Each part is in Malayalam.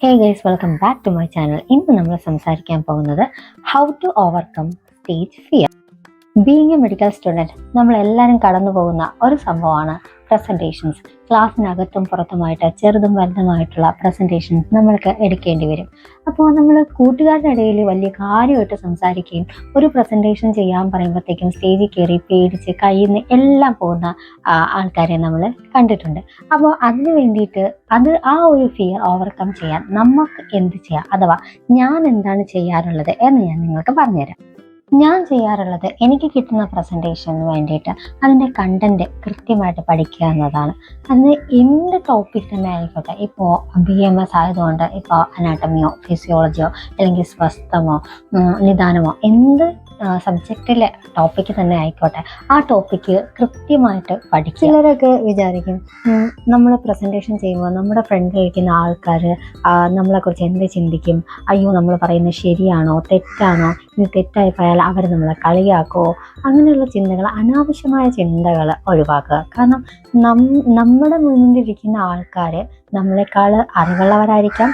Hey guys, welcome back to my channel. ഇന്ന് നമ്മൾ സംസാരിക്കാൻ പോകുന്നത് how to overcome stage fear. Being a medical student നമ്മളെല്ലാവരും കടന്നു പോകുന്ന ഒരു സംഭവമാണ് പ്രസൻറ്റേഷൻസ്. ക്ലാസ്സിനകത്തും പുറത്തുമായിട്ട് ചെറുതും വലുതുമായിട്ടുള്ള പ്രസൻറ്റേഷൻസ് നമ്മൾക്ക് എടുക്കേണ്ടി വരും. അപ്പോൾ നമ്മൾ കൂട്ടുകാരുടെ ഇടയിൽ വലിയ കാര്യമായിട്ട് സംസാരിക്കുകയും ഒരു പ്രസൻറ്റേഷൻ ചെയ്യാൻ പറയുമ്പോഴത്തേക്കും സ്റ്റേജിൽ കയറി പേടിച്ച് കയ്യിൽ നിന്ന് എല്ലാം പോകുന്ന ആൾക്കാരെ നമ്മൾ കണ്ടിട്ടുണ്ട്. അപ്പോൾ അതിന് വേണ്ടിയിട്ട് ആ ഒരു ഫിയർ ഓവർകം ചെയ്യാൻ നമുക്ക് എന്ത് ചെയ്യാം, അഥവാ ഞാൻ എന്താണ് ചെയ്യാറുള്ളത് എന്ന് ഞാൻ നിങ്ങൾക്ക് പറഞ്ഞുതരാം. ഞാൻ ചെയ്യാറുള്ളത്, എനിക്ക് കിട്ടുന്ന പ്രസൻറ്റേഷന് വേണ്ടിയിട്ട് അതിൻ്റെ കണ്ടൻറ്റ് കൃത്യമായിട്ട് പഠിക്കുക എന്നതാണ്. അത് എന്ത് ടോപ്പിക് തന്നെ ആയിക്കോട്ടെ. ഇപ്പോൾ BMS ആയതുകൊണ്ട് ഇപ്പോൾ അനാട്ടമിയോ ഫിസിയോളജിയോ അല്ലെങ്കിൽ സ്വസ്ഥമോ നിദാനമോ എന്ത് സബ്ജക്റ്റിലെ ടോപ്പിക്ക് തന്നെ ആയിക്കോട്ടെ, ആ ടോപ്പിക്ക് കൃത്യമായിട്ട് പഠിക്കുക. ചിലരൊക്കെ വിചാരിക്കും നമ്മൾ പ്രസൻറ്റേഷൻ ചെയ്യുമ്പോൾ നമ്മുടെ ഫ്രണ്ടിലിരിക്കുന്ന ആൾക്കാർ നമ്മളെക്കുറിച്ച് എന്ത് ചിന്തിക്കും, അയ്യോ നമ്മൾ പറയുന്നത് ശരിയാണോ തെറ്റാണോ, ഇനി തെറ്റായി പോയാൽ അവർ നമ്മളെ കളിയാക്കുമോ, അങ്ങനെയുള്ള ചിന്തകൾ, അനാവശ്യമായ ചിന്തകൾ ഒഴിവാക്കുക. കാരണം നമ്മുടെ മുന്നിലിരിക്കുന്ന ആൾക്കാർ നമ്മളെക്കാൾ അറിവുള്ളവരായിരിക്കാം,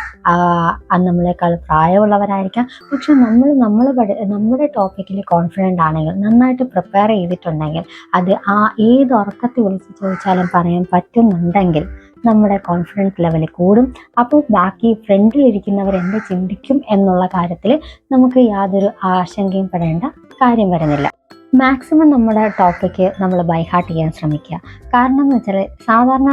നമ്മളെക്കാൾ പ്രായമുള്ളവരായിരിക്കാം. പക്ഷെ നമ്മുടെ ടോപ്പിക്കിൽ കോൺഫിഡൻ്റ് ആണെങ്കിൽ, നന്നായിട്ട് പ്രിപ്പയർ ചെയ്തിട്ടുണ്ടെങ്കിൽ, അത് ഏത് ഉറക്കത്തിൽ വിളിച്ച് ചോദിച്ചാലും പറയാൻ പറ്റുന്നുണ്ടെങ്കിൽ നമ്മുടെ കോൺഫിഡൻസ് ലെവൽ കൂടും. അപ്പോൾ ബാക്കി ഫ്രണ്ടിലിരിക്കുന്നവർ എന്ത് ചിന്തിക്കും എന്നുള്ള കാര്യത്തിൽ നമുക്ക് യാതൊരു ആശങ്കയും പെടേണ്ട കാര്യം വരുന്നില്ല. മാക്സിമം നമ്മുടെ ടോപ്പിക്ക് നമ്മൾ ബൈഹാർട്ട് ചെയ്യാൻ ശ്രമിക്കുക. കാരണം എന്ന് വെച്ചാൽ സാധാരണ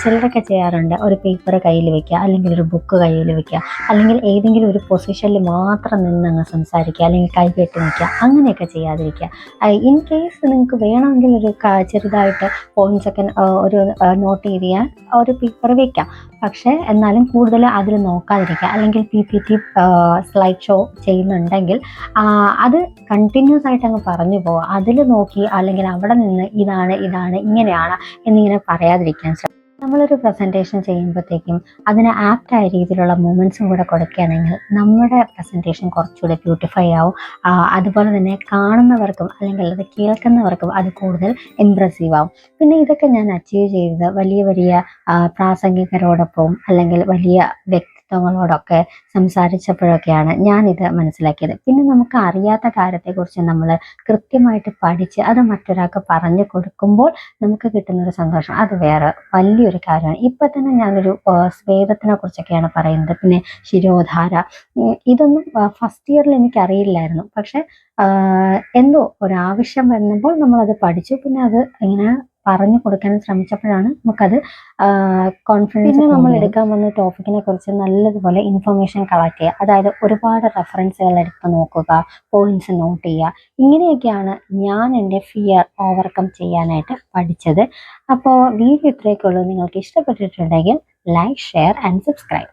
ചിലരൊക്കെ ചെയ്യാറുണ്ട്, ഒരു പേപ്പർ കയ്യിൽ വെക്കുക, അല്ലെങ്കിൽ ഒരു ബുക്ക് കയ്യിൽ വെക്കുക, അല്ലെങ്കിൽ ഏതെങ്കിലും ഒരു പൊസിഷനിൽ മാത്രം നിന്നങ്ങ് സംസാരിക്കുക, അല്ലെങ്കിൽ കൈ കെട്ടി നിൽക്കുക. അങ്ങനെയൊക്കെ ചെയ്യാതിരിക്കുക. ഇൻ കേസ് നിങ്ങൾക്ക് വേണമെങ്കിൽ ഒരു ചെറുതായിട്ട് പോയിൻറ്റ്സൊക്കെ ഒരു നോട്ട് ചെയ്യാൻ ഒരു പേപ്പർ വെക്കാം. പക്ഷേ എന്നാലും കൂടുതൽ അതിൽ നോക്കാതിരിക്കുക. അല്ലെങ്കിൽ PPT സ്ലൈഡ് ഷോ ചെയ്യുന്നുണ്ടെങ്കിൽ അത് കണ്ടിന്യൂസ് ആയിട്ട് അങ്ങ് പറഞ്ഞു പോവുക. അതിൽ നോക്കി അല്ലെങ്കിൽ അവിടെ നിന്ന് ഇതാണ് ഇങ്ങനെയാണ് എന്നിങ്ങനെ പറയാതിരിക്കാൻ ശ്രമിക്കുക. നമ്മളൊരു പ്രസൻറ്റേഷൻ ചെയ്യുമ്പോഴത്തേക്കും അതിന് ആപ്റ്റായ രീതിയിലുള്ള മൂമെൻറ്റ്സും കൂടെ കൊടുക്കുകയാണെങ്കിൽ നമ്മുടെ പ്രസൻറ്റേഷൻ കുറച്ചുകൂടെ ബ്യൂട്ടിഫൈ ആവും. അതുപോലെ തന്നെ കാണുന്നവർക്കും അല്ലെങ്കിൽ അത് കേൾക്കുന്നവർക്കും അത് കൂടുതൽ ഇംപ്രസീവ് ആവും. പിന്നെ ഇതൊക്കെ ഞാൻ അച്ചീവ് ചെയ്തത് വലിയ പ്രാസംഗികരോടൊപ്പം അല്ലെങ്കിൽ വലിയ വ്യക്തിത്വങ്ങളോടൊക്കെ സംസാരിച്ചപ്പോഴൊക്കെയാണ് ഞാനിത് മനസ്സിലാക്കിയത്. പിന്നെ നമുക്ക് അറിയാത്ത കാര്യത്തെക്കുറിച്ച് നമ്മൾ കൃത്യമായിട്ട് പഠിച്ച് അത് മറ്റൊരാൾക്ക് പറഞ്ഞു കൊടുക്കുമ്പോൾ നമുക്ക് കിട്ടുന്നൊരു സന്തോഷം, അത് വേറെ വലിയൊരു കാര്യമാണ്. ഇപ്പം തന്നെ ഞാനൊരു സ്വേദത്തിനെ കുറിച്ചൊക്കെയാണ് പറയുന്നത്. പിന്നെ ശിരോധാര, ഇതൊന്നും ഫസ്റ്റ് ഇയറിൽ എനിക്കറിയില്ലായിരുന്നു. പക്ഷെ എന്തോ ഒരാവശ്യം വന്നപ്പോൾ നമ്മളത് പഠിച്ചു. പിന്നെ അത് ഇങ്ങനെ പറഞ്ഞു കൊടുക്കാൻ ശ്രമിച്ചപ്പോഴാണ് നമുക്കത് കോൺഫിഡൻസ്. പിന്നെ നമ്മൾ എടുക്കാൻ വന്ന ടോപ്പിക്കിനെ കുറിച്ച് നല്ലതുപോലെ ഇൻഫർമേഷൻ കളക്ട് ചെയ്യുക. അതായത് ഒരുപാട് റെഫറൻസുകൾ എടുത്ത് നോക്കുക, പോയിന്റ്സ് നോട്ട് ചെയ്യുക. ഇങ്ങനെയൊക്കെയാണ് ഞാൻ എൻ്റെ ഫിയർ ഓവർകം ചെയ്യാനായിട്ട് പഠിച്ചത്. അപ്പോൾ വീഡിയോ ഇത്രയൊക്കെ ഉള്ളൂ. നിങ്ങൾക്ക് ഇഷ്ടപ്പെട്ടിട്ടുണ്ടെങ്കിൽ ലൈക്ക്, ഷെയർ ആൻഡ് സബ്സ്ക്രൈബ്.